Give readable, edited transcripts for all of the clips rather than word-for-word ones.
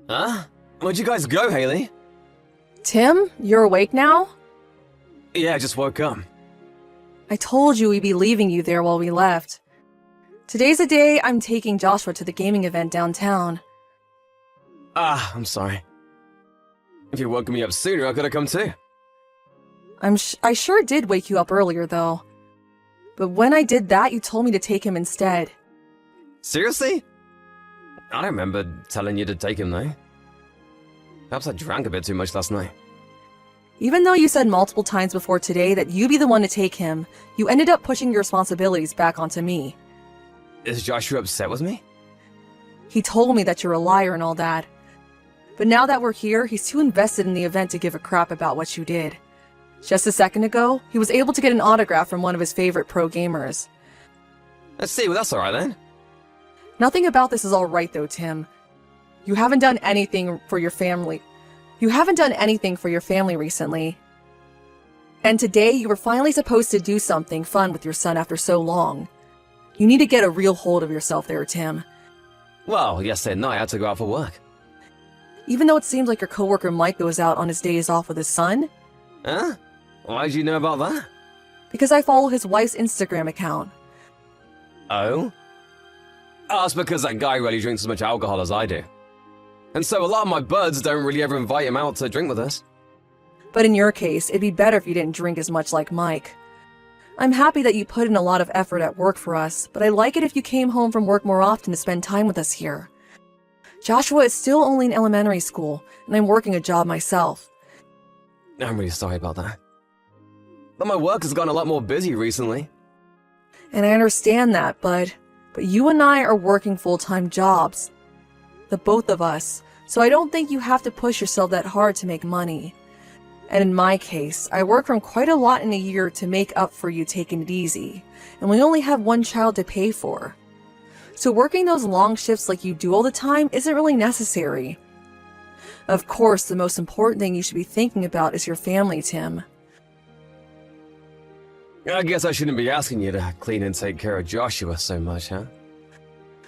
Huh? Where'd you guys go, Haley? Tim, you're awake now? Yeah, I just woke up. I told you we'd be leaving you there while we left. Today's the day I'm taking Joshua to the gaming event downtown. I'm sorry. If you woke me up sooner, I could've come too. I sure did wake you up earlier, though. But when I did that, you told me to take him instead. Seriously? I don't remember telling you to take him, though. Perhaps I drank a bit too much last night. Even though you said multiple times before today that you'd be the one to take him, you ended up pushing your responsibilities back onto me. Is Joshua upset with me? He told me that you're a liar and all that. But now that we're here, he's too invested in the event to give a crap about what you did. Just a second ago, he was able to get an autograph from one of his favorite pro gamers. Let's see, well that's alright then. Nothing about this is alright though, Tim. You haven't done anything for your family. You haven't done anything for your family recently. And today you were finally supposed to do something fun with your son after so long. You need to get a real hold of yourself there, Tim. Well, yesterday night I had to go out for work. Even though it seems like your coworker Mike goes out on his days off with his son. Huh? Why did you know about that? Because I follow his wife's Instagram account. Oh? Oh, it's because that guy really drinks as much alcohol as I do. And so a lot of my buds don't really ever invite him out to drink with us. But in your case, it'd be better if you didn't drink as much like Mike. I'm happy that you put in a lot of effort at work for us, but I'd like it if you came home from work more often to spend time with us here. Joshua is still only in elementary school, and I'm working a job myself. I'm really sorry about that. But my work has gotten a lot more busy recently. And I understand that, but you and I are working full-time jobs. The both of us, so I don't think you have to push yourself that hard to make money. And in my case, I work from quite a lot in a year to make up for you taking it easy, and we only have one child to pay for. So working those long shifts like you do all the time isn't really necessary. Of course, the most important thing you should be thinking about is your family, Tim. I guess I shouldn't be asking you to clean and take care of Joshua so much, huh?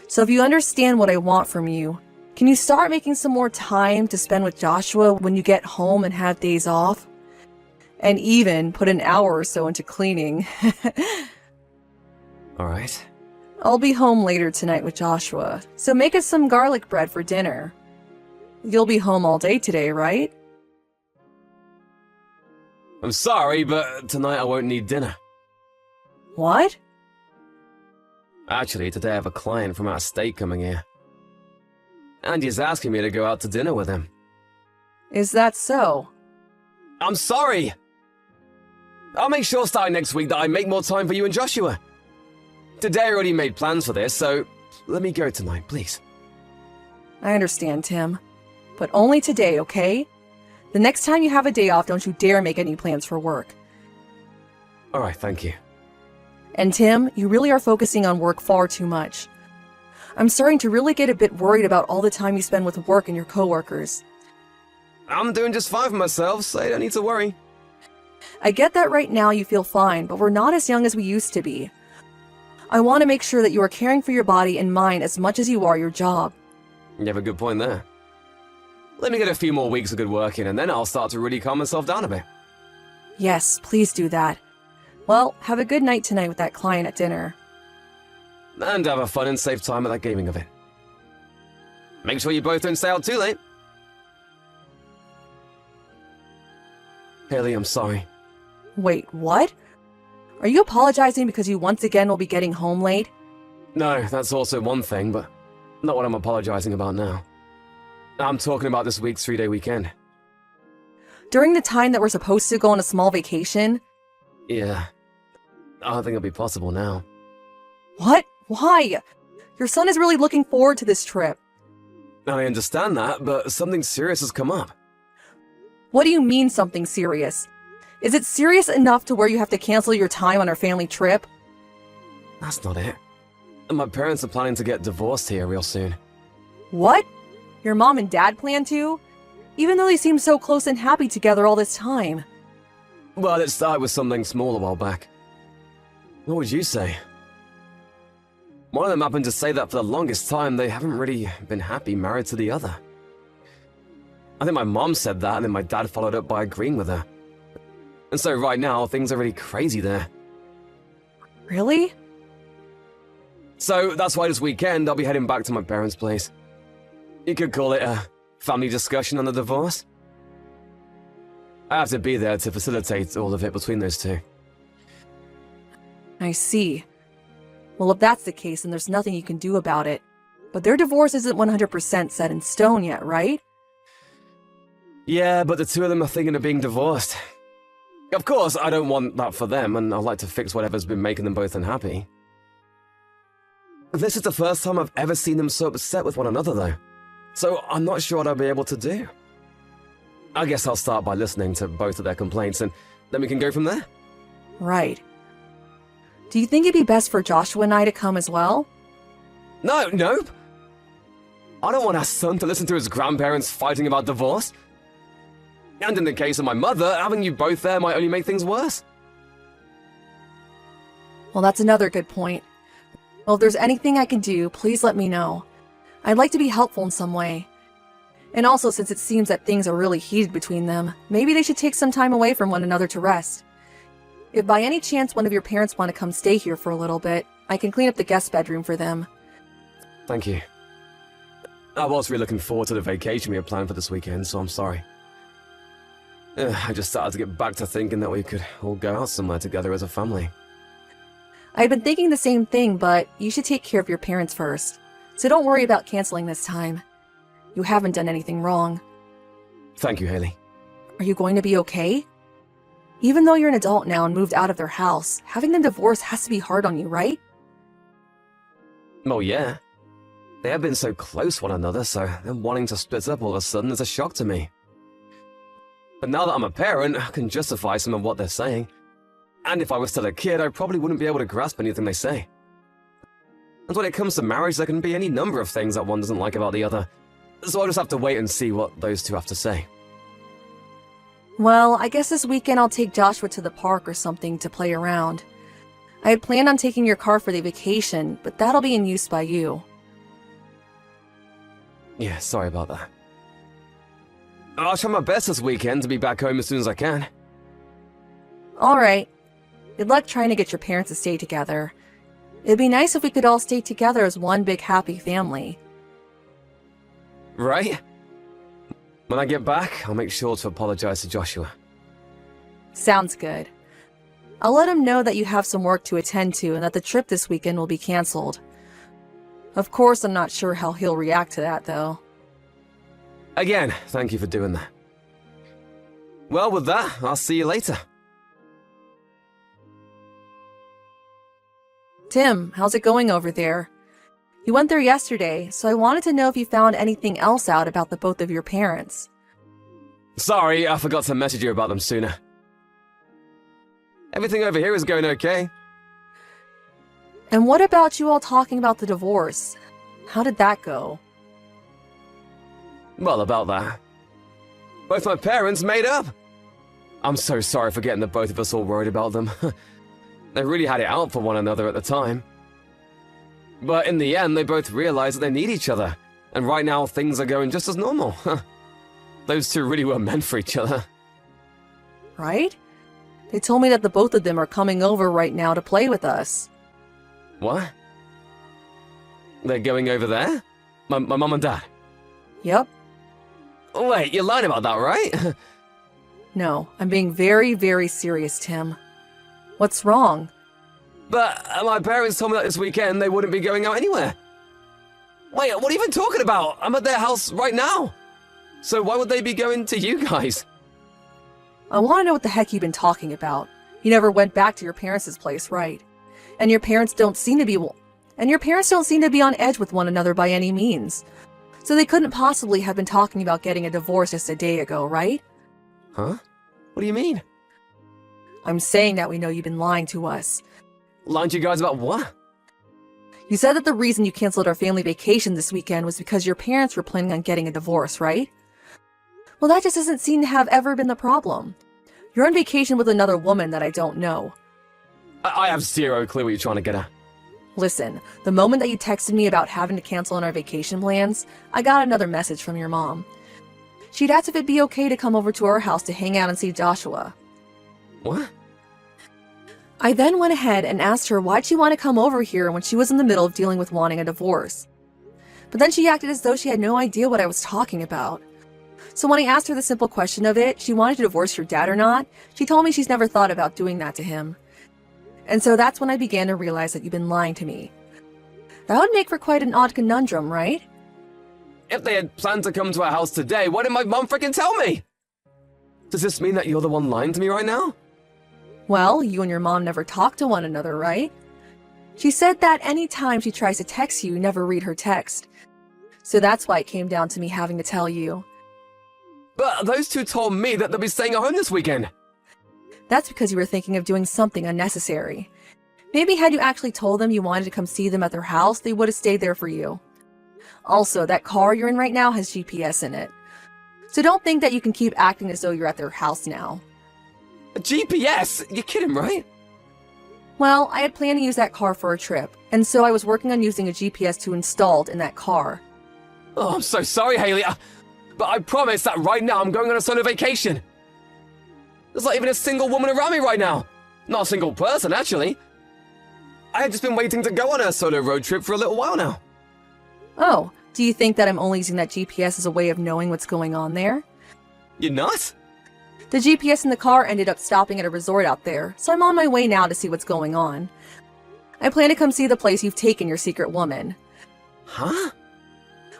So if you understand what I want from you, can you start making some more time to spend with Joshua when you get home and have days off? And even put an hour or so into cleaning. Alright. I'll be home later tonight with Joshua, so make us some garlic bread for dinner. You'll be home all day today, right? I'm sorry, but tonight I won't need dinner. What? Actually, today I have a client from out of state coming here. And he's asking me to go out to dinner with him. Is that so? I'm sorry! I'll make sure starting next week that I make more time for you and Joshua. Today I already made plans for this, so let me go tonight, please. I understand, Tim. But only today, okay? The next time you have a day off, don't you dare make any plans for work. Alright, thank you. And Tim, you really are focusing on work far too much. I'm starting to really get a bit worried about all the time you spend with work and your coworkers. I'm doing just fine for myself, so I don't need to worry. I get that right now you feel fine, but we're not as young as we used to be. I want to make sure that you are caring for your body and mind as much as you are your job. You have a good point there. Let me get a few more weeks of good work in, and then I'll start to really calm myself down a bit. Yes, please do that. Well, have a good night tonight with that client at dinner. And have a fun and safe time at that gaming event. Make sure you both don't stay out too late. Haley, I'm sorry. Wait, what? Are you apologizing because you once again will be getting home late? No, that's also one thing, but not what I'm apologizing about now. I'm talking about this week's 3-day weekend. During the time that we're supposed to go on a small vacation? Yeah. I don't think it'll be possible now. What? Why? Your son is really looking forward to this trip. I understand that, but something serious has come up. What do you mean something serious? Is it serious enough to where you have to cancel your time on our family trip? That's not it. My parents are planning to get divorced here real soon. What? Your mom and dad plan to? Even though they seem so close and happy together all this time. Well, it started with something small a while back. What would you say? One of them happened to say that for the longest time they haven't really been happy married to the other. I think my mom said that, and then my dad followed up by agreeing with her. And so right now, things are really crazy there. Really? So that's why this weekend I'll be heading back to my parents' place. You could call it a family discussion on the divorce. I have to be there to facilitate all of it between those two. I see. Well, if that's the case, then there's nothing you can do about it. But their divorce isn't 100% set in stone yet, right? Yeah, but the two of them are thinking of being divorced. Of course, I don't want that for them, and I'd like to fix whatever's been making them both unhappy. This is the first time I've ever seen them so upset with one another, though. So I'm not sure what I'll be able to do. I guess I'll start by listening to both of their complaints, and then we can go from there. Right. Do you think it'd be best for Joshua and I to come as well? Nope. I don't want our son to listen to his grandparents fighting about divorce. And in the case of my mother, having you both there might only make things worse. Well, that's another good point. Well, if there's anything I can do, please let me know. I'd like to be helpful in some way. And also, since it seems that things are really heated between them, maybe they should take some time away from one another to rest. If by any chance one of your parents want to come stay here for a little bit, I can clean up the guest bedroom for them. Thank you. I was really looking forward to the vacation we had planned for this weekend, so I'm sorry. I just started to get back to thinking that we could all go out somewhere together as a family. I've been thinking the same thing, but you should take care of your parents first. So don't worry about canceling this time. You haven't done anything wrong. Thank you, Haley. Are you going to be okay? Even though you're an adult now and moved out of their house, having them divorced has to be hard on you, right? Well, yeah. They have been so close one another, so them wanting to split up all of a sudden is a shock to me. But now that I'm a parent, I can justify some of what they're saying. And if I was still a kid, I probably wouldn't be able to grasp anything they say. And when it comes to marriage, there can be any number of things that one doesn't like about the other. So I'll just have to wait and see what those two have to say. Well, I guess this weekend I'll take Joshua to the park or something to play around. I had planned on taking your car for the vacation, but that'll be in use by you. Yeah, sorry about that. I'll try my best this weekend to be back home as soon as I can. Alright. Good luck trying to get your parents to stay together. It'd be nice if we could all stay together as one big happy family. Right? When I get back, I'll make sure to apologize to Joshua. Sounds good. I'll let him know that you have some work to attend to and that the trip this weekend will be canceled. Of course, I'm not sure how he'll react to that, though. Again, thank you for doing that. Well, with that, I'll see you later. Tim, how's it going over there? You went there yesterday, so I wanted to know if you found anything else out about the both of your parents. Sorry, I forgot to message you about them sooner. Everything over here is going okay. And what about you all talking about the divorce? How did that go? Well, about that. Both my parents made up. I'm so sorry for getting the both of us all worried about them. They really had it out for one another at the time. But in the end, they both realized that they need each other. And right now, things are going just as normal. Those two really were meant for each other. Right? They told me that the both of them are coming over right now to play with us. What? They're going over there? My mom and dad? Yep. Wait, you're lying about that, right? No, I'm being very, very serious, Tim. What's wrong? But my parents told me that this weekend they wouldn't be going out anywhere. Wait, what are you even talking about? I'm at their house right now. So why would they be going to you guys? I want to know what the heck you've been talking about. You never went back to your parents' place, right? And your parents don't seem to be on edge with one another by any means. So they couldn't possibly have been talking about getting a divorce just a day ago, right? Huh? What do you mean? I'm saying that we know you've been lying to us. Lying to you guys about what? You said that the reason you canceled our family vacation this weekend was because your parents were planning on getting a divorce, right? Well, that just doesn't seem to have ever been the problem. You're on vacation with another woman that I don't know. I have zero clue what you're trying to get at. Listen, the moment that you texted me about having to cancel on our vacation plans, I got another message from your mom. She'd asked if it'd be okay to come over to our house to hang out and see Joshua. What? I then went ahead and asked her why'd she want to come over here when she was in the middle of dealing with wanting a divorce. But then she acted as though she had no idea what I was talking about. So when I asked her the simple question of it, she wanted to divorce your dad or not, she told me she's never thought about doing that to him. And so that's when I began to realize that you've been lying to me. That would make for quite an odd conundrum, right? If they had planned to come to our house today, why didn't my mom frickin' tell me? Does this mean that you're the one lying to me right now? Well, you and your mom never talk to one another, right? She said that any time she tries to text you, you never read her text. So that's why it came down to me having to tell you. But those two told me that they'll be staying at home this weekend. That's because you were thinking of doing something unnecessary. Maybe had you actually told them you wanted to come see them at their house, they would have stayed there for you. Also, that car you're in right now has GPS in it. So don't think that you can keep acting as though you're at their house now. A GPS? You're kidding, right? Well, I had planned to use that car for a trip, and so I was working on using a GPS to installed in that car. Oh, I'm so sorry, Haley. But I promise that right now I'm going on a solo vacation. There's not even a single woman around me right now. Not a single person, actually. I had just been waiting to go on a solo road trip for a little while now. Oh, do you think that I'm only using that GPS as a way of knowing what's going on there? You're nuts? The GPS in the car ended up stopping at a resort out there, so I'm on my way now to see what's going on. I plan to come see the place you've taken your secret woman. Huh?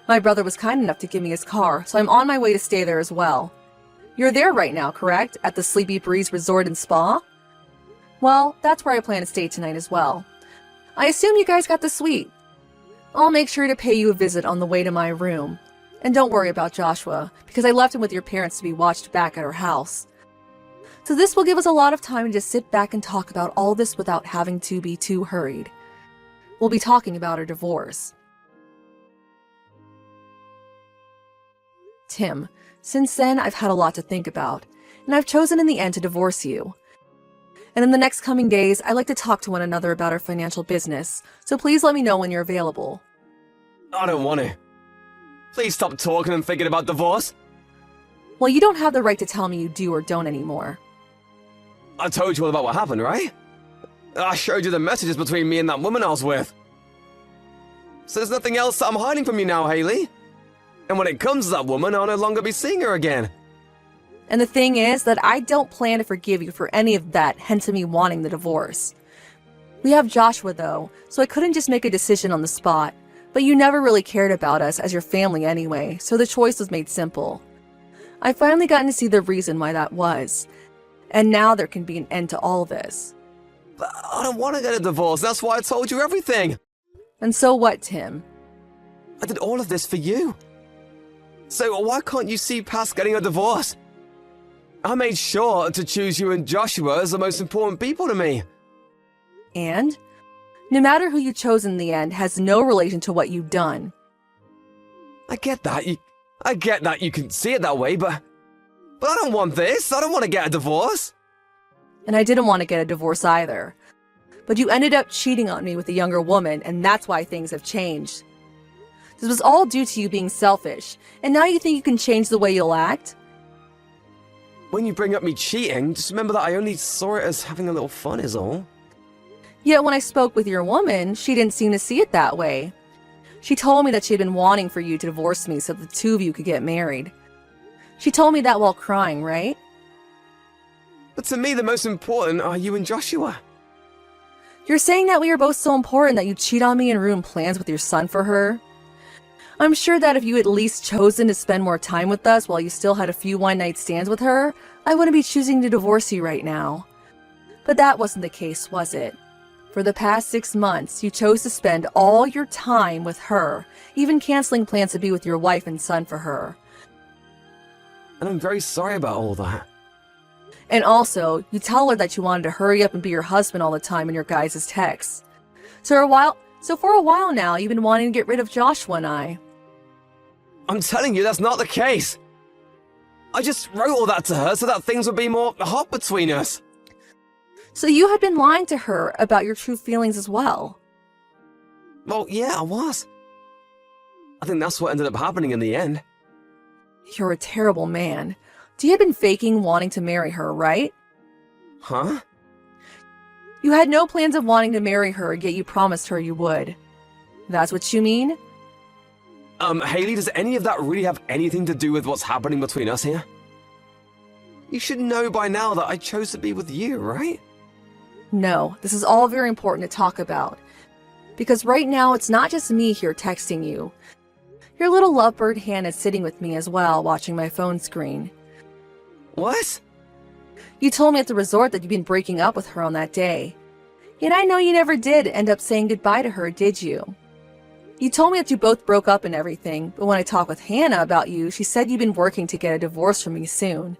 My brother was kind enough to give me his car, so I'm on my way to stay there as well. You're there right now, correct? At the Sleepy Breeze Resort and Spa? Well, that's where I plan to stay tonight as well. I assume you guys got the suite. I'll make sure to pay you a visit on the way to my room. And don't worry about Joshua, because I left him with your parents to be watched back at our house. So this will give us a lot of time to just sit back and talk about all this without having to be too hurried. We'll be talking about our divorce. Tim, since then I've had a lot to think about, and I've chosen in the end to divorce you. And in the next coming days, I like to talk to one another about our financial business, so please let me know when you're available. I don't want to. Please stop talking and thinking about divorce. Well, you don't have the right to tell me you do or don't anymore. I told you all about what happened, right? I showed you the messages between me and that woman I was with. So there's nothing else that I'm hiding from you now, Haley. And when it comes to that woman, I'll no longer be seeing her again. And the thing is that I don't plan to forgive you for any of that, hence me wanting the divorce. We have Joshua though, so I couldn't just make a decision on the spot. But you never really cared about us as your family anyway, so the choice was made simple. I've finally gotten to see the reason why that was. And now there can be an end to all this. But I don't want to get a divorce, that's why I told you everything. And so what, Tim? I did all of this for you. So why can't you see past getting a divorce? I made sure to choose you and Joshua as the most important people to me. And? No matter who you chose in the end has no relation to what you've done. I get that. I get that you can see it that way, but I don't want this. I don't want to get a divorce. And I didn't want to get a divorce either. But you ended up cheating on me with a younger woman, and that's why things have changed. This was all due to you being selfish, and now you think you can change the way you'll act? When you bring up me cheating, just remember that I only saw it as having a little fun is all. Yet when I spoke with your woman, she didn't seem to see it that way. She told me that she had been wanting for you to divorce me so the two of you could get married. She told me that while crying, right? But to me, the most important are you and Joshua. You're saying that we are both so important that you cheat on me and ruin plans with your son for her? I'm sure that if you had at least chosen to spend more time with us while you still had a few one-night stands with her, I wouldn't be choosing to divorce you right now. But that wasn't the case, was it? For the past 6 months, you chose to spend all your time with her, even canceling plans to be with your wife and son for her. And I'm very sorry about all that. And also, you tell her that you wanted to hurry up and be your husband all the time in your guys' texts. So for a while now, you've been wanting to get rid of Joshua and I. I'm telling you, that's not the case. I just wrote all that to her so that things would be more hot between us. So you had been lying to her about your true feelings as well. Well, yeah, I was. I think that's what ended up happening in the end. You're a terrible man. You had been faking wanting to marry her, right? Huh? You had no plans of wanting to marry her, yet you promised her you would. That's what you mean? Haley, does any of that really have anything to do with what's happening between us here? You should know by now that I chose to be with you, right? No, this is all very important to talk about. Because right now, it's not just me here texting you. Your little lovebird Hannah's sitting with me as well, watching my phone screen. What? You told me at the resort that you'd been breaking up with her on that day. Yet I know you never did end up saying goodbye to her, did you? You told me that you both broke up and everything, but when I talked with Hannah about you, she said you'd been working to get a divorce from me soon.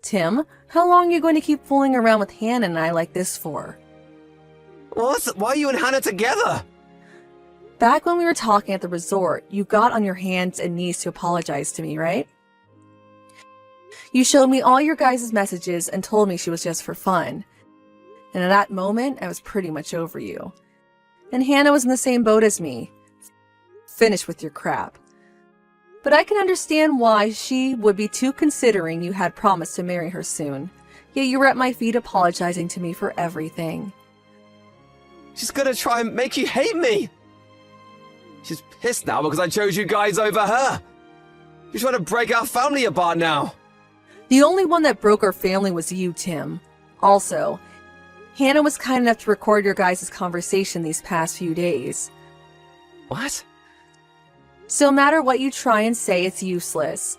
Tim, how long are you going to keep fooling around with Hannah and I like this for? What? Why are you and Hannah together? Back when we were talking at the resort, you got on your hands and knees to apologize to me, right? You showed me all your guys' messages and told me she was just for fun. And at that moment, I was pretty much over you. And Hannah was in the same boat as me. Finish with your crap. But I can understand why she would be too, considering you had promised to marry her soon. Yet you were at my feet apologizing to me for everything. She's gonna try and make you hate me! She's pissed now because I chose you guys over her! She's trying to break our family apart now! The only one that broke our family was you, Tim. Also, Hannah was kind enough to record your guys' conversation these past few days. What? So no matter what you try and say, it's useless.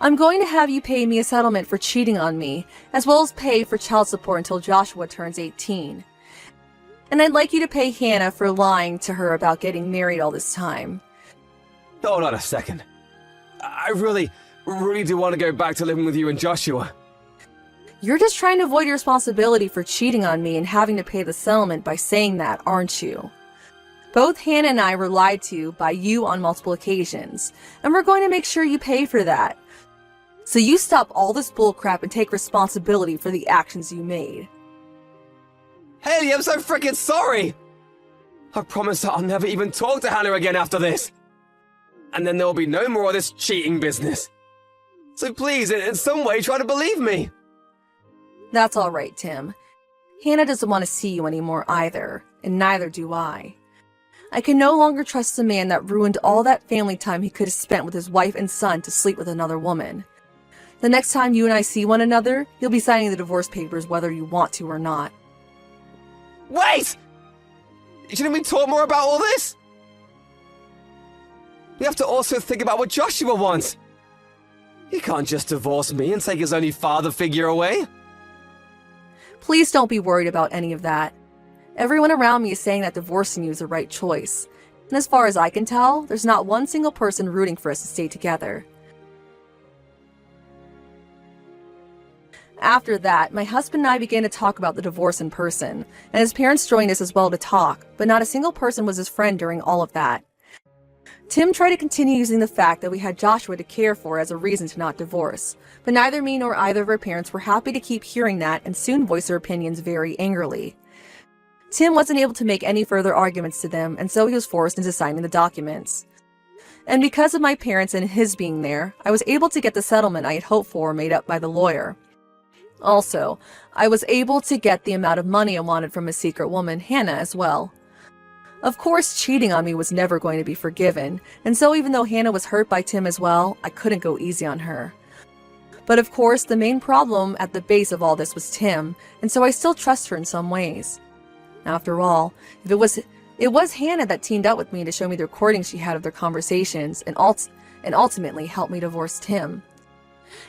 I'm going to have you pay me a settlement for cheating on me, as well as pay for child support until Joshua turns 18. And I'd like you to pay Hannah for lying to her about getting married all this time. Hold on a second. I really do want to go back to living with you and Joshua. You're just trying to avoid your responsibility for cheating on me and having to pay the settlement by saying that, aren't you? Both Hannah and I were lied to by you on multiple occasions, and we're going to make sure you pay for that. So you stop all this bullcrap and take responsibility for the actions you made. Haley, I'm so freaking sorry! I promise that I'll never even talk to Hannah again after this. And then there will be no more of this cheating business. So please, in some way, try to believe me. That's all right, Tim. Hannah doesn't want to see you anymore either, and neither do I. I can no longer trust the man that ruined all that family time he could have spent with his wife and son to sleep with another woman. The next time you and I see one another, you'll be signing the divorce papers whether you want to or not. Wait! Shouldn't we talk more about all this? We have to also think about what Joshua wants. He can't just divorce me and take his only father figure away. Please don't be worried about any of that. Everyone around me is saying that divorcing you is the right choice. And as far as I can tell, there's not one single person rooting for us to stay together. After that, my husband and I began to talk about the divorce in person, and his parents joined us as well to talk, but not a single person was his friend during all of that. Tim tried to continue using the fact that we had Joshua to care for as a reason to not divorce, but neither me nor either of our parents were happy to keep hearing that and soon voiced their opinions very angrily. Tim wasn't able to make any further arguments to them, and so he was forced into signing the documents. And because of my parents and his being there, I was able to get the settlement I had hoped for made up by the lawyer. Also, I was able to get the amount of money I wanted from a secret woman, Hannah, as well. Of course, cheating on me was never going to be forgiven, and so even though Hannah was hurt by Tim as well, I couldn't go easy on her. But of course, the main problem at the base of all this was Tim, and so I still trust her in some ways. After all, if it was Hannah that teamed up with me to show me the recordings she had of their conversations and ultimately helped me divorce Tim.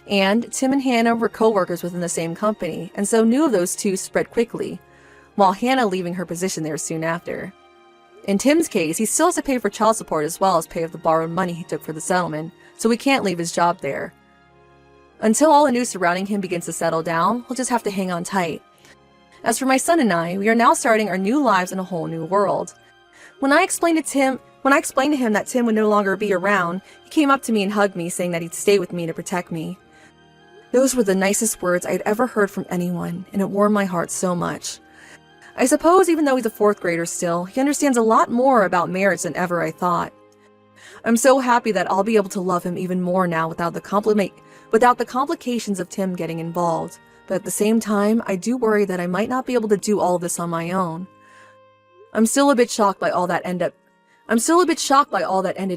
And Tim and Hannah were co-workers within the same company, and so news of those two spread quickly, while Hannah leaving her position there soon after. In Tim's case, he still has to pay for child support as well as pay off the borrowed money he took for the settlement, so he can't leave his job there. Until all the news surrounding him begins to settle down, he'll just have to hang on tight. As for my son and I, we are now starting our new lives in a whole new world. When I explained to him that Tim would no longer be around, he came up to me and hugged me, saying that he'd stay with me to protect me. Those were the nicest words I'd ever heard from anyone, and it warmed my heart so much. I suppose even though he's a 4th grader still, he understands a lot more about marriage than ever I thought. I'm so happy that I'll be able to love him even more now without the complications of Tim getting involved. But at the same time, I do worry that I might not be able to do all of this on my own. I'm still a bit shocked by all that ended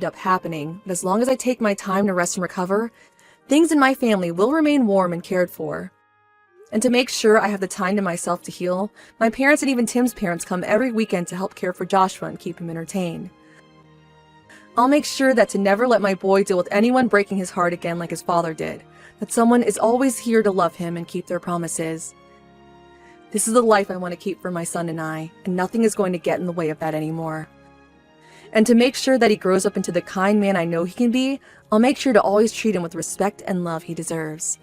up happening, but as long as I take my time to rest and recover, things in my family will remain warm and cared for. And to make sure I have the time to myself to heal, my parents and even Tim's parents come every weekend to help care for Joshua and keep him entertained. I'll make sure that to never let my boy deal with anyone breaking his heart again like his father did, that someone is always here to love him and keep their promises. This is the life I want to keep for my son and I, and nothing is going to get in the way of that anymore. And to make sure that he grows up into the kind man I know he can be, I'll make sure to always treat him with respect and love he deserves.